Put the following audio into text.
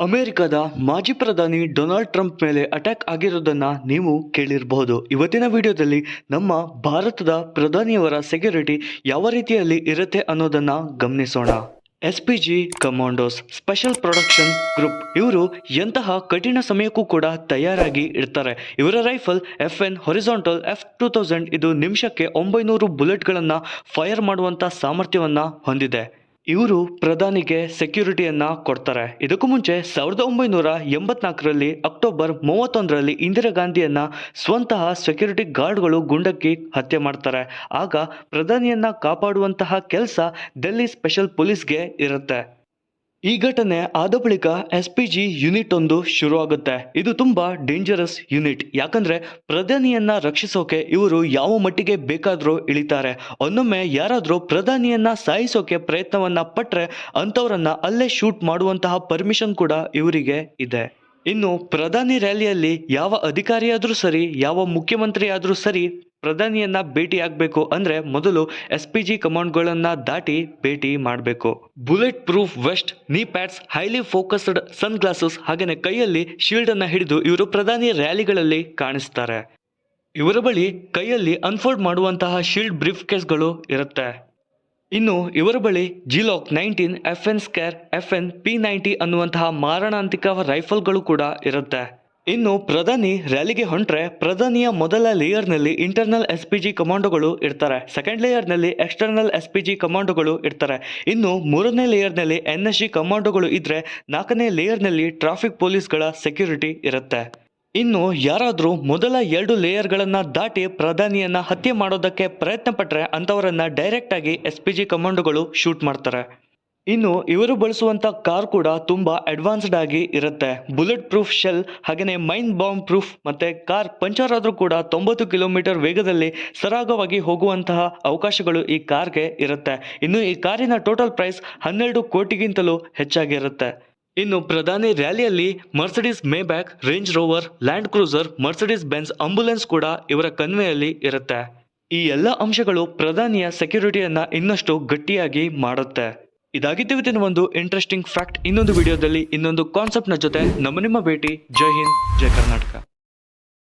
ಅಮೆರಿಕದ ಮಾಜಿ ಪ್ರಧಾನಿ ಡೊನಾಲ್ಡ್ ಟ್ರಂಪ್ ಮೇಲೆ ಅಟ್ಯಾಕ್ ಆಗಿರೋದನ್ನ ನೀವು ಕೇಳಿರಬಹುದು. ಇವತ್ತಿನ ವಿಡಿಯೋದಲ್ಲಿ ನಮ್ಮ ಭಾರತದ ಪ್ರಧಾನಿಯವರ ಸೆಕ್ಯೂರಿಟಿ ಯಾವ ರೀತಿಯಲ್ಲಿ ಇರುತ್ತೆ ಅನ್ನೋದನ್ನ ಗಮನಿಸೋಣ. SPG commandos special production group ಇವರು ಎಂತಹ ಕಠಿಣ ಸಮಯಕ್ಕೂ ಕೂಡ ತಯಾರಾಗಿ ಇರ್ತಾರೆ. ಇವರ ರೈಫಲ್ FN ಹೊರಿಸಾಂಟಲ್ F2000 ಇದು ನಿಮಿಷಕ್ಕೆ 900 ಬುಲೆಟ್ಗಳನ್ನು ಫೈರ್ ಮಾಡುವಂತ ಸಾಮರ್ಥ್ಯವನ್ನ ಹೊಂದಿದೆ. ಇವರು ಪ್ರಧಾನಿಗೆ ಸೆಕ್ಯೂರಿಟಿಯನ್ನ ಕೊಡ್ತಾರೆ. ಇದಕ್ಕೂ ಮುಂಚೆ 1984ರಲ್ಲಿ ಅಕ್ಟೋಬರ್ 31ರಲ್ಲಿ ಇಂದಿರಾ ಗಾಂಧಿಯನ್ನ ಸ್ವಂತಹ ಸೆಕ್ಯೂರಿಟಿ ಗಾರ್ಡ್ಗಳು ಗುಂಡಕ್ಕಿ ಹತ್ಯೆ ಮಾಡ್ತಾರೆ. ಆಗ ಪ್ರಧಾನಿಯನ್ನ ಕಾಪಾಡುವಂತಹ ಕೆಲಸ ಡೆಲ್ಲಿ ಸ್ಪೆಷಲ್ ಪೊಲೀಸ್ಗೆ ಇರುತ್ತೆ. ಈ ಘಟನೆ ಆದ ಬಳಿಕ SPG ಯೂನಿಟ್ ಒಂದು ಶುರು ಆಗುತ್ತೆ. ಇದು ತುಂಬಾ ಡೇಂಜರಸ್ ಯೂನಿಟ್, ಯಾಕಂದ್ರೆ ಪ್ರಧಾನಿಯನ್ನ ರಕ್ಷಿಸೋಕೆ ಇವರು ಯಾವ ಮಟ್ಟಿಗೆ ಬೇಕಾದ್ರೂ ಇಳಿತಾರೆ. ಒನ್ನೊಮ್ಮೆ ಯಾರಾದ್ರೂ ಪ್ರಧಾನಿಯನ್ನ ಸಾಯಿಸೋಕೆ ಪ್ರಯತ್ನವನ್ನ ಪಟ್ರೆ ಅಂಥವ್ರನ್ನ ಅಲ್ಲೇ ಶೂಟ್ ಮಾಡುವಂತಹ ಪರ್ಮಿಷನ್ ಕೂಡ ಇವರಿಗೆ ಇದೆ. ಇನ್ನು ಪ್ರಧಾನಿ ರ್ಯಾಲಿಯಲ್ಲಿ ಯಾವ ಅಧಿಕಾರಿಯಾದ್ರೂ ಸರಿ, ಯಾವ ಮುಖ್ಯಮಂತ್ರಿ ಆದ್ರೂ ಸರಿ ಪ್ರಧಾನಿಯನ್ನ ಭೇಟಿ ಆಗ್ಬೇಕು ಅಂದ್ರೆ ಮೊದಲು SPG ಕಮಾಂಡ್ಗಳನ್ನ ದಾಟಿ ಭೇಟಿ ಮಾಡಬೇಕು. ಬುಲೆಟ್ ಪ್ರೂಫ್ ವೆಸ್ಟ್, ನೀ ಪ್ಯಾಡ್ಸ್, ಹೈಲಿ ಫೋಕಸ್ಡ್ ಸನ್ ಗ್ಲಾಸಸ್ ಹಾಗೇನೆ ಕೈಯಲ್ಲಿ ಶೀಲ್ಡ್ ಅನ್ನ ಹಿಡಿದು ಇವರು ಪ್ರಧಾನಿ ರ್ಯಾಲಿಗಳಲ್ಲಿ ಕಾಣಿಸ್ತಾರೆ. ಇವರ ಬಳಿ ಕೈಯಲ್ಲಿ ಅನ್ಫೋಲ್ಡ್ ಮಾಡುವಂತಹ ಶೀಲ್ಡ್ ಬ್ರೀಫ್ ಕೇಸ್ಗಳು ಇರುತ್ತೆ. ಇನ್ನು ಇವರ ಬಳಿ ಜಿಲಾಕ್ 19, FN ಸ್ಕ್ಯಾರ್, FN P90 ಅನ್ನುವಂತಹ ಮಾರಣಾಂತಿಕ ರೈಫಲ್ಗಳು ಕೂಡ ಇರುತ್ತೆ. ಇನ್ನು ಪ್ರಧಾನಿ ರ್ಯಾಲಿಗೆ ಹೊಂಟ್ರೆ ಪ್ರಧಾನಿಯ ಮೊದಲ ಲೇಯರ್ನಲ್ಲಿ ಇಂಟರ್ನಲ್ SPG ಕಮಾಂಡೋಗಳು ಇರ್ತಾರೆ. ಸೆಕೆಂಡ್ ಲೇಯರ್ನಲ್ಲಿ ಎಕ್ಸ್ಟರ್ನಲ್ SPG ಕಮಾಂಡೋಗಳು ಇರ್ತಾರೆ. ಇನ್ನು ಮೂರನೇ ಲೇಯರ್ನಲ್ಲಿ NSG ಕಮಾಂಡೋಗಳು ಇದ್ರೆ ನಾಲ್ಕನೇ ಲೇಯರ್ನಲ್ಲಿ ಟ್ರಾಫಿಕ್ ಪೊಲೀಸ್ಗಳ ಸೆಕ್ಯೂರಿಟಿ ಇರುತ್ತೆ. ಇನ್ನು ಯಾರಾದ್ರೂ ಮೊದಲ 2 ಲೇಯರ್ಗಳನ್ನ ದಾಟಿ ಪ್ರಧಾನಿಯನ್ನ ಹತ್ಯೆ ಮಾಡೋದಕ್ಕೆ ಪ್ರಯತ್ನ ಪಟ್ರೆ ಅಂಥವರನ್ನ ಡೈರೆಕ್ಟ್ ಆಗಿ SPG ಕಮಾಂಡೋಗಳು ಶೂಟ್ ಮಾಡ್ತಾರೆ. ಇನ್ನು ಇವರು ಬಳಸುವಂತ ಕಾರ್ ಕೂಡ ತುಂಬಾ ಅಡ್ವಾನ್ಸ್ಡ್ ಆಗಿ ಇರುತ್ತೆ. ಬುಲೆಟ್ ಪ್ರೂಫ್ ಶೆಲ್ ಹಾಗೆಯೇ ಮೈನ್ ಬಾಂಬ್ ಪ್ರೂಫ್ ಮತ್ತೆ ಕಾರ್ ಪಂಚರ್ ಆದ್ರೂ ಕೂಡ 90 ಕಿಲೋಮೀಟರ್ ವೇಗದಲ್ಲಿ ಸರಾಗವಾಗಿ ಹೋಗುವಂತಹ ಅವಕಾಶಗಳು ಈ ಕಾರ್ಗೆ ಇರುತ್ತೆ. ಇನ್ನು ಈ ಕಾರಿನ ಟೋಟಲ್ ಪ್ರೈಸ್ 12 ಕೋಟಿಗಿಂತಲೂ ಹೆಚ್ಚಾಗಿರುತ್ತೆ. ಇನ್ನು ಪ್ರಧಾನಿ ರ್ಯಾಲಿಯಲ್ಲಿ Mercedes Maybach, Range Rover, Land Cruiser, Mercedes Benz ambulance ಕೂಡ ಇವರ ಕನ್ವೆಯಲ್ಲಿ ಇರುತ್ತೆ. ಈ ಎಲ್ಲ ಅಂಶಗಳು ಪ್ರಧಾನಿಯ ಸೆಕ್ಯೂರಿಟಿಯನ್ನ ಇನ್ನಷ್ಟು ಗಟ್ಟಿಯಾಗಿ ಮಾಡುತ್ತೆ. ಇದಾಗಿತ್ತು ಇವತ್ತಿನ ಒಂದು ಇಂಟ್ರೆಸ್ಟಿಂಗ್ ಫ್ಯಾಕ್ಟ್. ಇನ್ನೊಂದು ವಿಡಿಯೋದಲ್ಲಿ ಇನ್ನೊಂದು ಕಾನ್ಸೆಪ್ಟ್ನ ಜೊತೆ ನಿಮ್ಮ ಭೇಟಿ. ಜೈ ಹಿಂದ್, ಜೈ ಕರ್ನಾಟಕ.